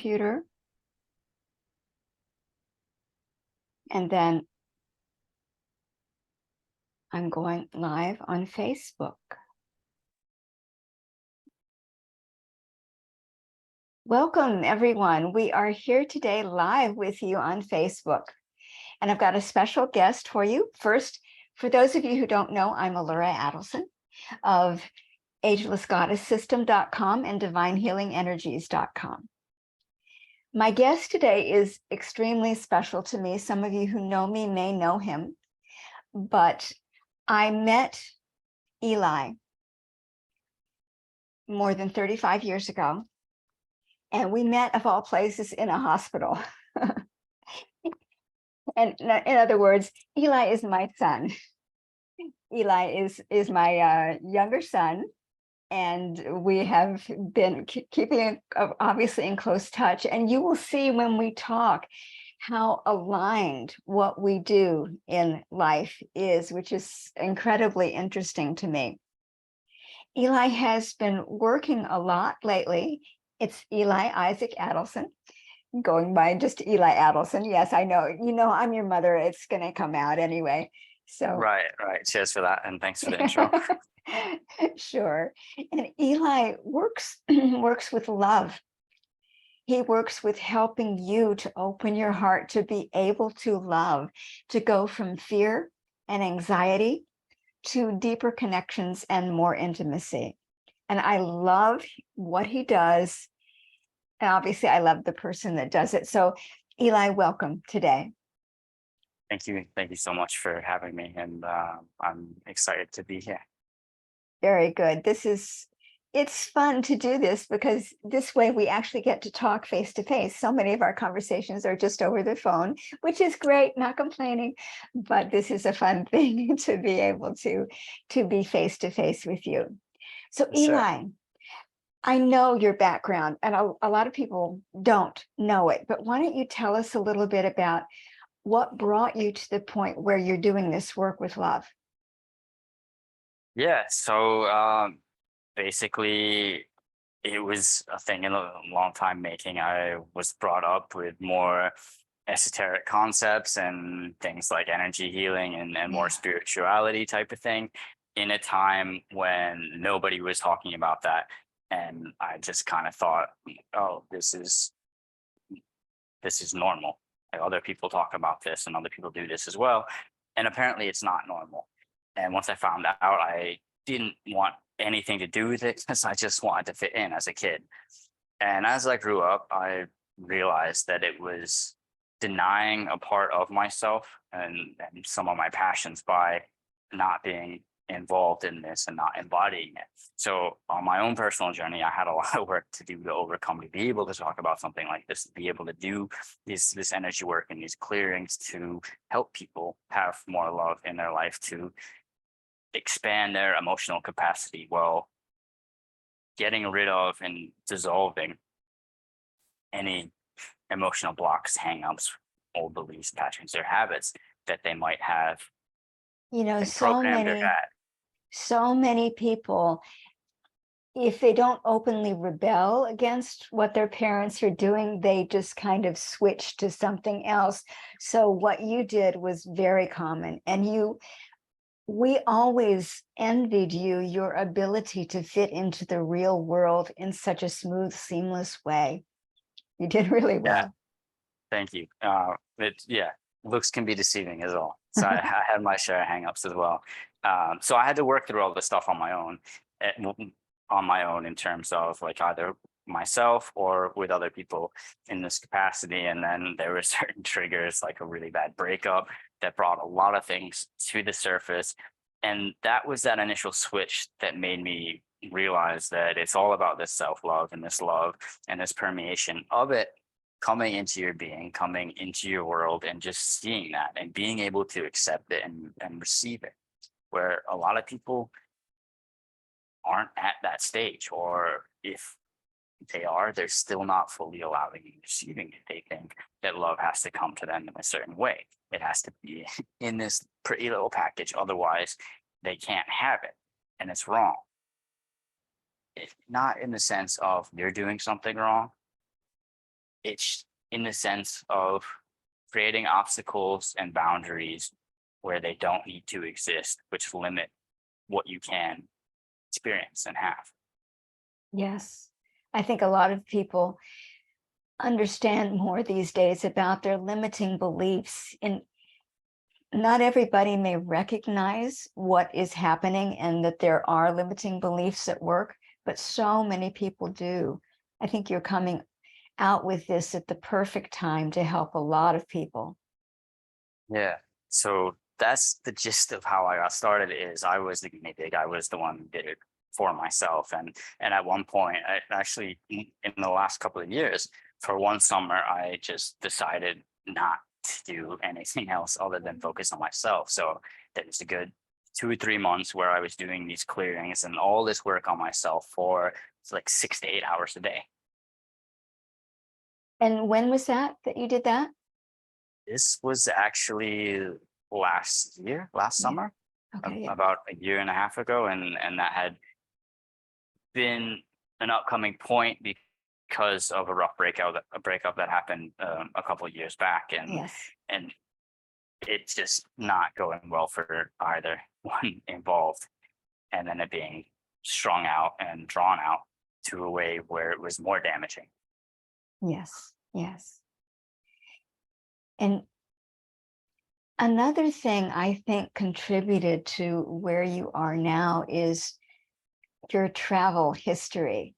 computer. And then I'm going live on Facebook. Welcome, everyone. We are here today live with you on Facebook. And I've got a special guest for you. First, for those of you who don't know, I'm Allura Adelson of agelessgoddesssystem.com and divinehealingenergies.com. My guest today is extremely special to me. Some of you who know me may know him, but I met Eli more than 35 years ago, and we met, of all places, in a hospital. And in other words, Eli is my son. Eli is my younger son, and we have been keeping obviously in close touch. And you will see when we talk how aligned what we do in life is, which is incredibly interesting to me. Eli has been working a lot lately. It's Eli Isaac Adelson, going by just Eli Adelson. Yes, I know. You know, I'm your mother. It's going to come out anyway. So right. Cheers for that, and thanks for the intro. Sure. And Eli works with love. He works with helping you to open your heart, to be able to love, to go from fear and anxiety to deeper connections and more intimacy. And I love what he does. And obviously, I love the person that does it. So, Eli, welcome today. Thank you. Thank you so much for having me. And I'm excited to be here. Very good. It's fun to do this because this way we actually get to talk face to face. So many of our conversations are just over the phone, which is great, not complaining, but this is a fun thing to be able to be face to face with you. So Eli, I know your background, and a lot of people don't know it, but why don't you tell us a little bit about what brought you to the point where you're doing this work with love? Yeah. So basically, it was a thing in a long time making. I was brought up with more esoteric concepts and things like energy healing and more spirituality type of thing in a time when nobody was talking about that. And I just kind of thought, oh, this is normal. Like, other people talk about this and other people do this as well. And apparently it's not normal. And once I found out, I didn't want anything to do with it because I just wanted to fit in as a kid. And as I grew up, I realized that it was denying a part of myself and some of my passions by not being involved in this and not embodying it. So on my own personal journey, I had a lot of work to do to overcome, to be able to talk about something like this, to be able to do this energy work and these clearings to help people have more love in their life, to expand their emotional capacity while getting rid of and dissolving any emotional blocks, hangups, old beliefs, patterns, or habits that they might have. You know, so many people, if they don't openly rebel against what their parents are doing, they just kind of switch to something else. So what you did was very common, and we always envied your ability to fit into the real world in such a smooth, seamless way. You did really well. Yeah, thank you. Looks can be deceiving as well. So I had my share of hangups as well. So I had to work through all this stuff on my own in terms of like either myself or with other people in this capacity. And then there were certain triggers, like a really bad breakup, that brought a lot of things to the surface. And that was that initial switch that made me realize that it's all about this self-love and this love and this permeation of it coming into your being, coming into your world, and just seeing that and being able to accept it and receive it, where a lot of people aren't at that stage, or if they are, they're still not fully allowing and receiving it. They think that love has to come to them in a certain way. It has to be in this pretty little package, otherwise they can't have it, and it's wrong. It's not in the sense of they're doing something wrong, It's in the sense of creating obstacles and boundaries where they don't need to exist, which limit what you can experience and have. Yes. I think a lot of people understand more these days about their limiting beliefs. And not everybody may recognize what is happening and that there are limiting beliefs at work, but so many people do. I think you're coming out with this at the perfect time to help a lot of people. Yeah. So that's the gist of how I got started is I was the guinea pig. I was the one who did it for myself. And at one point, I actually in the last couple of years, for one summer, I just decided not to do anything else other than focus on myself. So there was a good 2 or 3 months where I was doing these clearings and all this work on myself for like 6 to 8 hours a day. And when was that you did that? This was actually last year, last Yeah. summer, Okay, yeah. about a year and a half ago, and that had been an upcoming point because of a breakup that happened a couple of years back, Yes. and it's just not going well for either one involved, and then it being strung out and drawn out to a way where it was more damaging. Yes. Yes. And another thing I think contributed to where you are now is your travel history.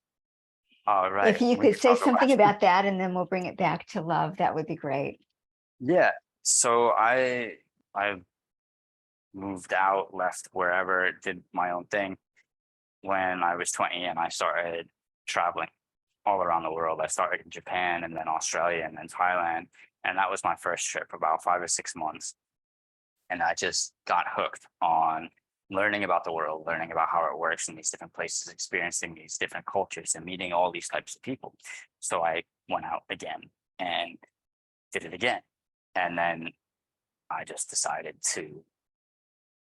All right, If you we could could say talk about something about that, and then we'll bring it back to love, that would be great. yeah. So I moved out, left wherever, did my own thing when I was 20 and I started traveling all around the world. I started in Japan and then Australia and then Thailand. And that was my first trip, about 5 or 6 months. And I just got hooked on learning about the world, learning about how it works in these different places, experiencing these different cultures and meeting all these types of people. So I went out again and did it again. And then I just decided to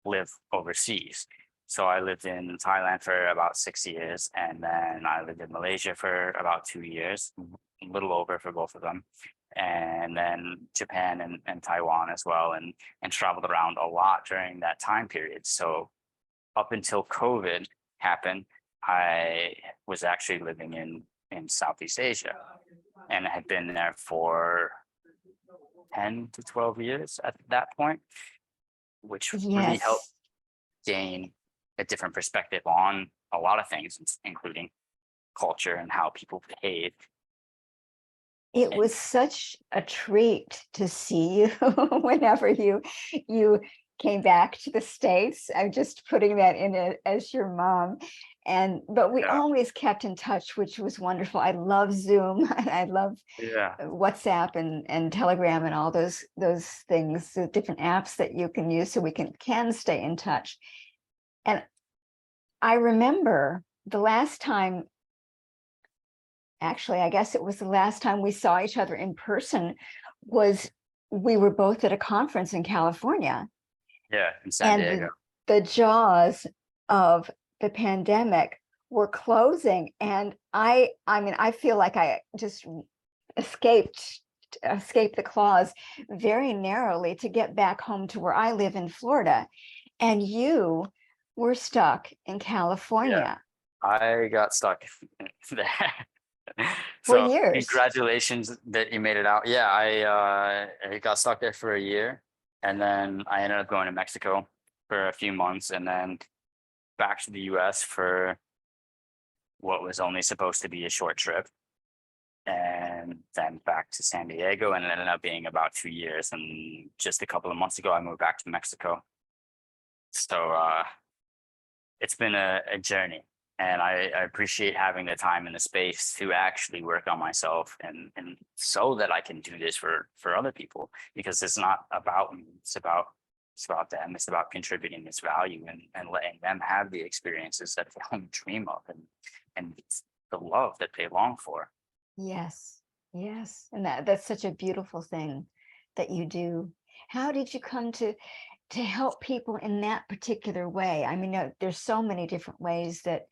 live overseas. So I lived in Thailand for about 6 years, and then I lived in Malaysia for about 2 years, a little over for both of them, and then Japan and Taiwan as well, and traveled around a lot during that time period. So up until COVID happened, I was actually living in Southeast Asia, and I had been there for 10 to 12 years at that point, which really helped Yes. gain a different perspective on a lot of things, including culture and how people behave. It And was such a treat to see you whenever you came back to the States. I'm just putting that in it as your mom. And but we yeah, always kept in touch, which was wonderful. I love Zoom and I love yeah, WhatsApp and Telegram and all those things, the different apps that you can use so we can stay in touch. And I remember the last time, actually, I guess it was the last time we saw each other in person was we were both at a conference in California, yeah, in San and Diego. the jaws of the pandemic were closing. And I mean, I feel like I just escaped escaped the claws very narrowly to get back home to where I live in Florida. And you were stuck in Yeah, California I got stuck there. for So years. congratulations that you made it out. Yeah, I got stuck there for a year, and then I ended up going to Mexico for a few months, and then back to the U.S. for what was only supposed to be a short trip, and then back to San Diego, and it ended up being about 2 years. And just a couple of months ago, I moved back to Mexico. So it's been a journey, and I appreciate having the time and the space to actually work on myself, and so that I can do this for other people, because it's not about me, it's about them, it's about contributing this value, and letting them have the experiences that they only dream of, and the love that they long for. Yes, yes. And that's such a beautiful thing that you do. How did you come to help people in that particular way? I mean, there's so many different ways that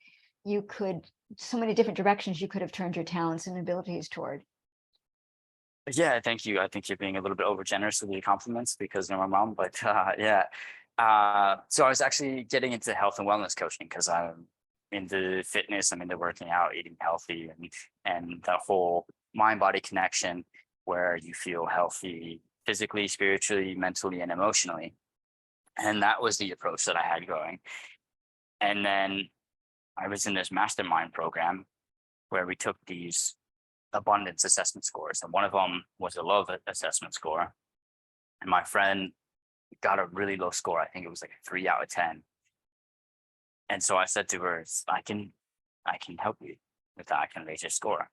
you could, so many different directions you could have turned your talents and abilities toward. Yeah, thank you. I think you're being a little bit over generous with your compliments because you're my mom, but yeah. So I was actually getting into health and wellness coaching because I'm into fitness, I'm into working out, eating healthy, and the whole mind body connection where you feel healthy physically, spiritually, mentally, and emotionally. And that was the approach that I had going. And then I was in this mastermind program where we took these abundance assessment scores, and one of them was a love assessment score. And my friend got a really low score. I think it was like a 3 out of 10. And so I said to her, I can help you with that. I can raise your score.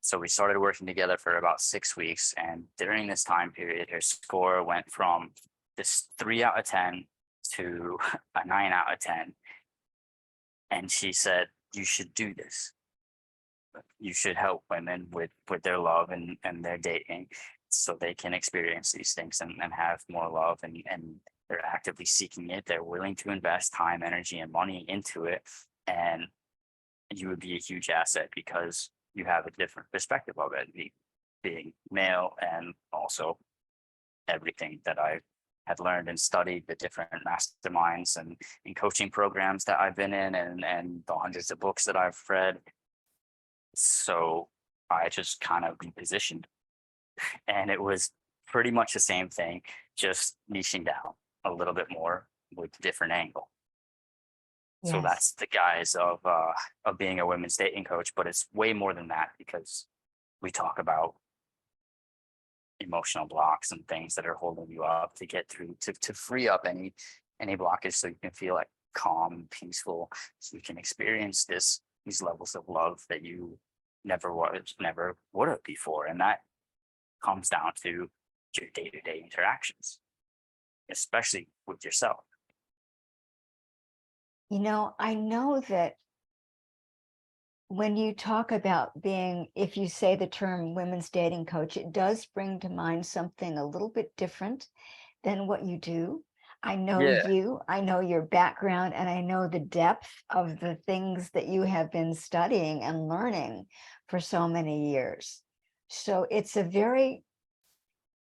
So we started working together for about 6 weeks. And during this time period, her score went from this 3 out of 10 to a 9 out of 10. And she said, you should do this. You should help women with their love and their dating so they can experience these things and have more love and they're actively seeking it. They're willing to invest time, energy, and money into it. And you would be a huge asset because you have a different perspective of it, being male, and also everything that I had learned and studied, the different masterminds and coaching programs that I've been in, and the hundreds of books that I've read. So I just kind of repositioned, and it was pretty much the same thing, just niching down a little bit more with a different angle. So Yes. that's the guise of being a women's dating coach, but it's way more than that because we talk about emotional blocks and things that are holding you up to get through to free up any blockage so you can feel like calm and peaceful, so you can experience these levels of love that you never would have before. And that comes down to your day-to-day interactions, especially with yourself. I know that when you talk about being, if you say the term women's dating coach, it does bring to mind something a little bit different than what you do. I know Yeah, you, I know your background, and I know the depth of the things that you have been studying and learning for so many years. So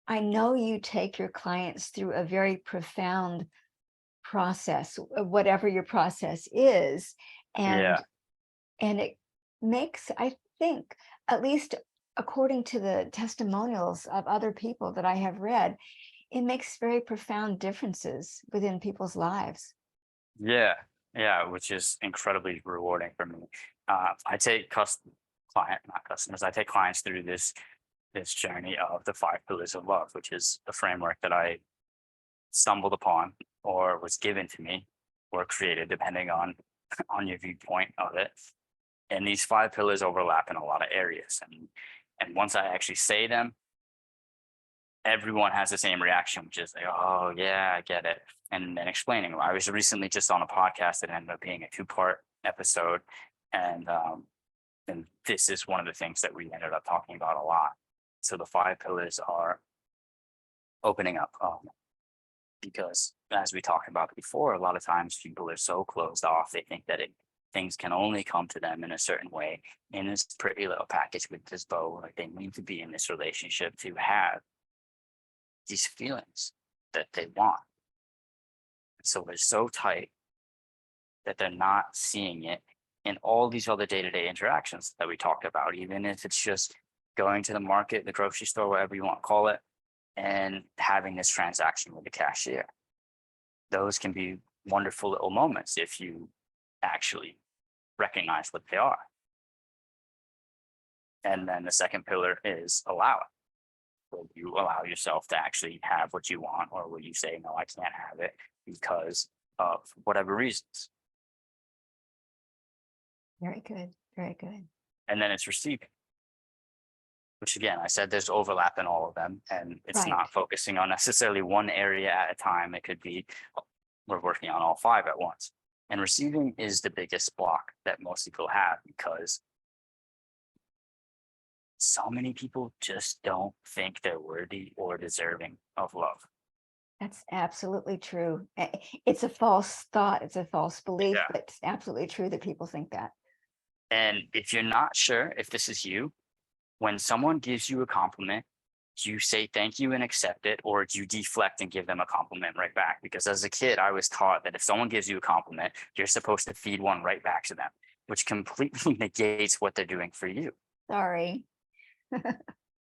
I know you take your clients through a very profound process, whatever your process is. And yeah, it makes, I think, at least according to the testimonials of other people that I have read, it makes very profound differences within people's lives. yeah, yeah, which is incredibly rewarding for me. I take not customers, I take clients through this journey of the 5 pillars of love, which is a framework that I stumbled upon or was given to me or created, depending on on your viewpoint of it. And these 5 pillars overlap in a lot of areas. And once I actually say them, everyone has the same reaction, which is like, oh yeah, I get it. And then explaining them. I was recently just on a podcast that ended up being a 2-part episode. And this is one of the things that we ended up talking about a lot. So the 5 pillars are opening up. Because as we talked about before, a lot of times people are so closed off, they think that things can only come to them in a certain way, in this pretty little package with this bow. Like they need to be in this relationship to have these feelings that they want. So they're so tight that they're not seeing it in all these other day-to-day interactions that we talked about, even if it's just going to the market, the grocery store, whatever you want to call it, and having this transaction with the cashier. Those can be wonderful little moments if you actually recognize what they are. And then the second pillar is allow it. Will you allow yourself to actually have what you want, or will you say, no, I can't have it because of whatever reasons? Very good. Very good. And then it's receiving, which again, I said there's overlap in all of them, and it's Right. not focusing on necessarily one area at a time. It could be we're working on all 5 at once. And receiving is the biggest block that most people have because so many people just don't think they're worthy or deserving of love. That's absolutely true. It's a false thought, it's a false belief, Yeah. but it's absolutely true that people think that. And if you're not sure if this is you, when someone gives you a compliment, do you say thank you and accept it, or do you deflect and give them a compliment right back? Because as a kid, I was taught that if someone gives you a compliment, you're supposed to feed one right back to them, which completely negates what they're doing for you. Sorry.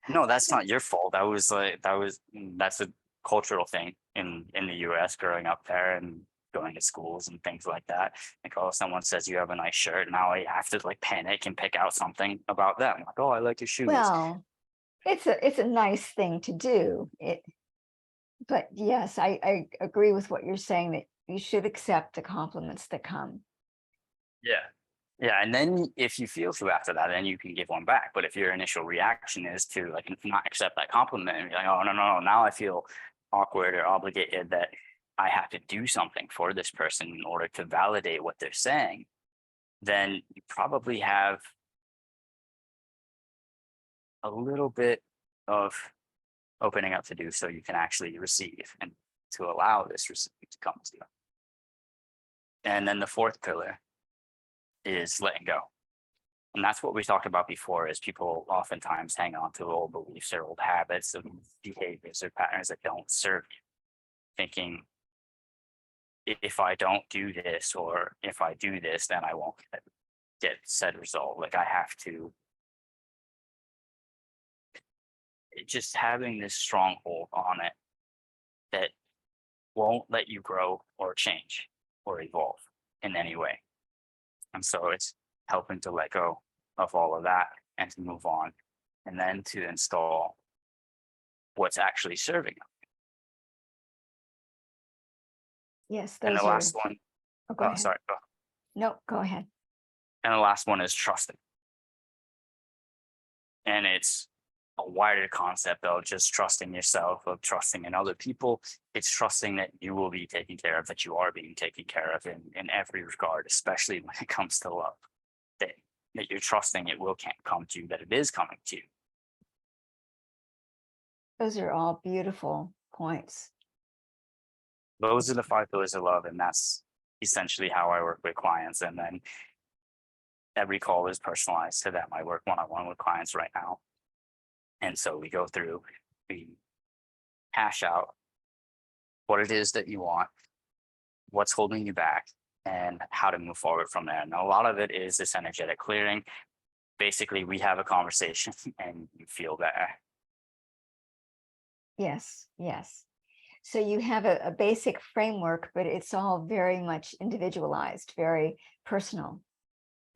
No, that's not your fault. That's a cultural thing in the US growing up there and going to schools and things like that. Like, oh, someone says you have a nice shirt. Now I have to like panic and pick out something about them. Like, oh, I like your shoes. Well, it's a nice thing to do. But yes, I agree with what you're saying, that you should accept the compliments that come. Yeah. Yeah. And then if you feel to after that, then you can give one back. But if your initial reaction is to like not accept that compliment and be like, oh, no, no, no, now I feel awkward or obligated that I have to do something for this person in order to validate what they're saying, then you probably have a little bit of opening up to do so you can actually receive and to allow this receipt to come to you. And then the fourth pillar is letting go. And that's what we talked about before, is people oftentimes hang on to old beliefs or old habits and behaviors or patterns that don't serve you, thinking if I don't do this, or if I do this, then I won't get said result. Like I have to, just having this stronghold on it that won't let you grow or change or evolve in any way. And so it's helping to let go of all of that and to move on, and then to install what's actually serving them. Yes, And those the are. last one, Oh, go ahead. sorry. No, go ahead. And the last one is trusting. And it's a wider concept of just trusting yourself, of trusting in other people. It's trusting that you will be taken care of, that you are being taken care of in every regard, especially when it comes to love. That you're trusting it will can't come to you, that it is coming to you. Those are all beautiful points. Those are the 5 pillars of love, and that's essentially how I work with clients. And then every call is personalized to them. I work one-on-one with clients right now. And so we go through, we hash out what it is that you want, what's holding you back, and how to move forward from there. And a lot of it is this energetic clearing. Basically, we have a conversation and you feel better. Yes, yes. So you have a basic framework, but it's all very much individualized, very personal.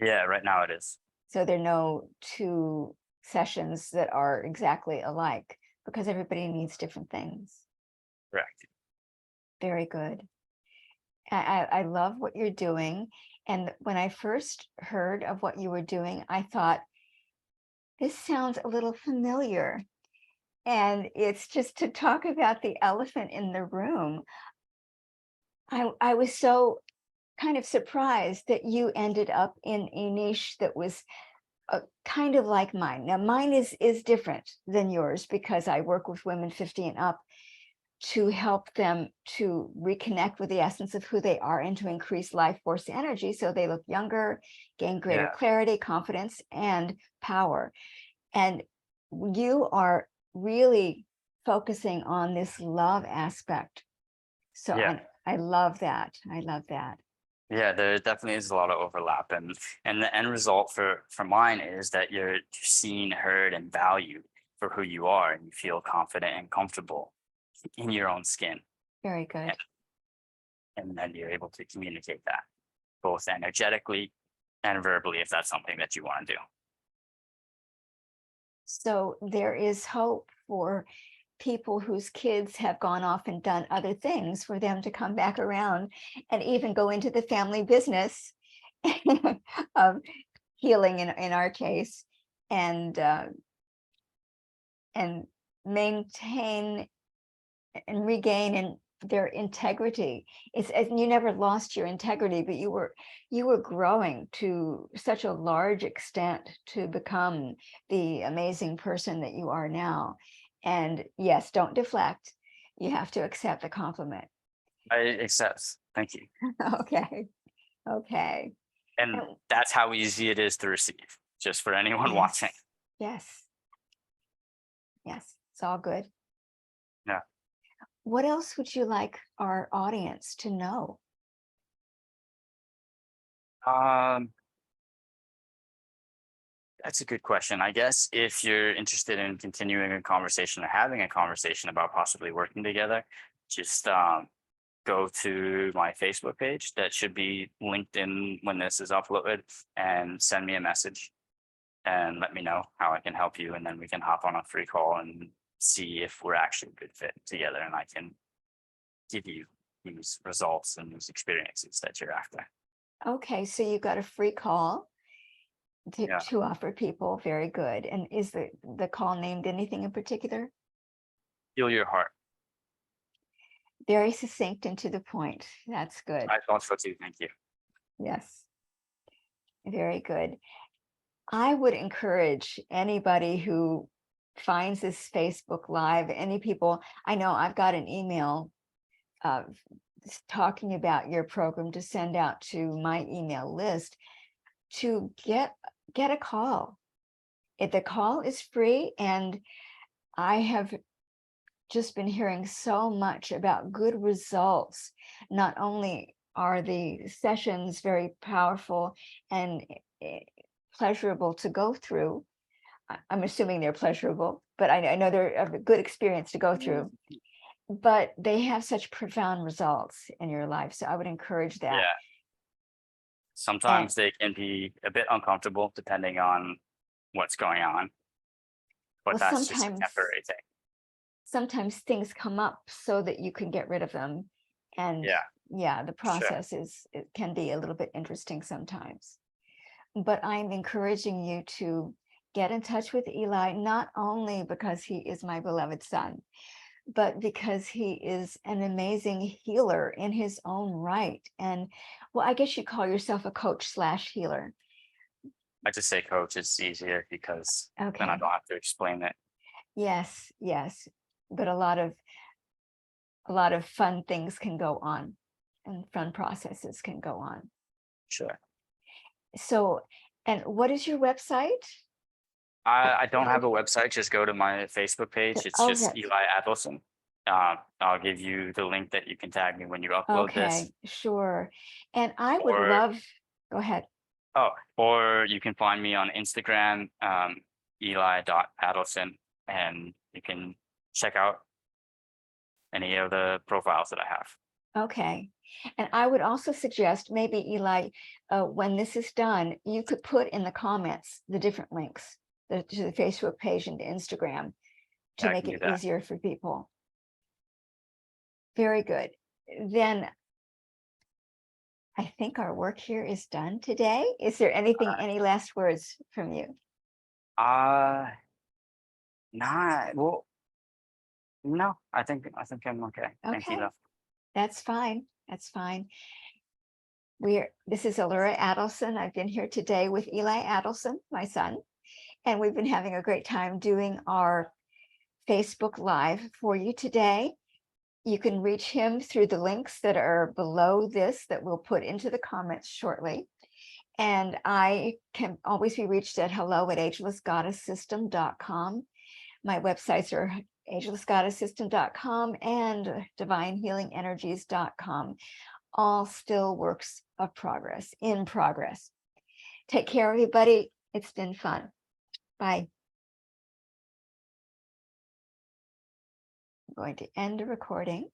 Yeah, right now it is. So there are no two sessions that are exactly alike, because everybody needs different things. Correct. Very good. I love what you're doing. And when I first heard of what you were doing, I thought, this sounds a little familiar. And it's just to talk about the elephant in the room. I was so kind of surprised that you ended up in a niche that was kind of like mine. Now, mine is different than yours, because I work with women 50 and up to help them to reconnect with the essence of who they are and to increase life force energy so they look younger, gain greater clarity, confidence, and power. And you are really focusing on this love aspect. So I love that. I love that. Yeah, there definitely is a lot of overlap, and the end result for mine is that you're seen, heard, and valued for who you are, and you feel confident and comfortable in your own skin. Very good. And then you're able to communicate that both energetically and verbally, if that's something that you want to do. So there is hope for people whose kids have gone off and done other things, for them to come back around and even go into the family business of healing in our case, and maintain and regain their integrity. It's, and you never lost your integrity, but you were growing to such a large extent to become the amazing person that you are now. And yes, don't deflect. You have to accept the compliment. I accept. Thank you. Okay. Okay. And that's how easy it is to receive, just for anyone watching. Yes. Yes. It's all good. Yeah. What else would you like our audience to know? Um, that's a good question. I guess if you're interested in continuing a conversation or having a conversation about possibly working together, just go to my Facebook page that should be linked in when this is uploaded and send me a message and let me know how I can help you. And then we can hop on a free call and see if we're actually a good fit together. And I can give you these results and these experiences that you're after. Okay, so you got a free call Yeah. to offer people. Very good. And is the call named anything in particular? Heal your heart. Very succinct and to the point. That's good. I thought so too. Thank you. Yes. Very good. I would encourage anybody who finds this Facebook Live, any people, I know I've got an email talking about your program to send out to my email list, to get a call. If the call is free, and I have just been hearing so much about good results. Not only are the sessions very powerful and pleasurable to go through, I'm assuming they're pleasurable, but I know they're a good experience to go through, but they have such profound results in your life. So I would encourage that. Yeah. Sometimes they can be a bit uncomfortable depending on what's going on, but Well, that's just a temporary thing. sometimes things come up so that you can get rid of them. And yeah, the process it can be a little bit interesting sometimes. But I'm encouraging you to get in touch with Eli, not only because he is my beloved son, but because he is an amazing healer in his own right. And well, I guess you call yourself a coach / healer. I just say coach, it's easier because then I Okay. don't have to explain it. Yes, yes. But a lot of fun things can go on, and fun processes can go on. Sure. So, and what is your website? I don't have a website. Just go to my Facebook page. It's Oh, just that's Eli Adelson. I'll give you the link that you can tag me when you upload this. okay, sure. And I would Or love, go ahead. or you can find me on Instagram, Eli.Adelson, and you can check out any of the profiles that I have. Okay. And I would also suggest maybe, Eli, when this is done, you could put in the comments the different links to the Facebook page and to Instagram to Yeah, I make can do it that. easier for people. Very good. Then I think our work here is done today. Is there anything, any last words from you? Not well. No, I think I'm okay. Thank you, Okay, though. that's fine. That's fine. This is Allura Adelson. I've been here today with Eli Adelson, my son, and we've been having a great time doing our Facebook Live for you today. You can reach him through the links that are below this that we'll put into the comments shortly. And I can always be reached at hello@agelessgoddesssystem.com. My websites are agelessgoddesssystem.com and divinehealingenergies.com. All still works of progress, in progress. Take care, everybody. It's been fun. Bye. I'm going to end the recording.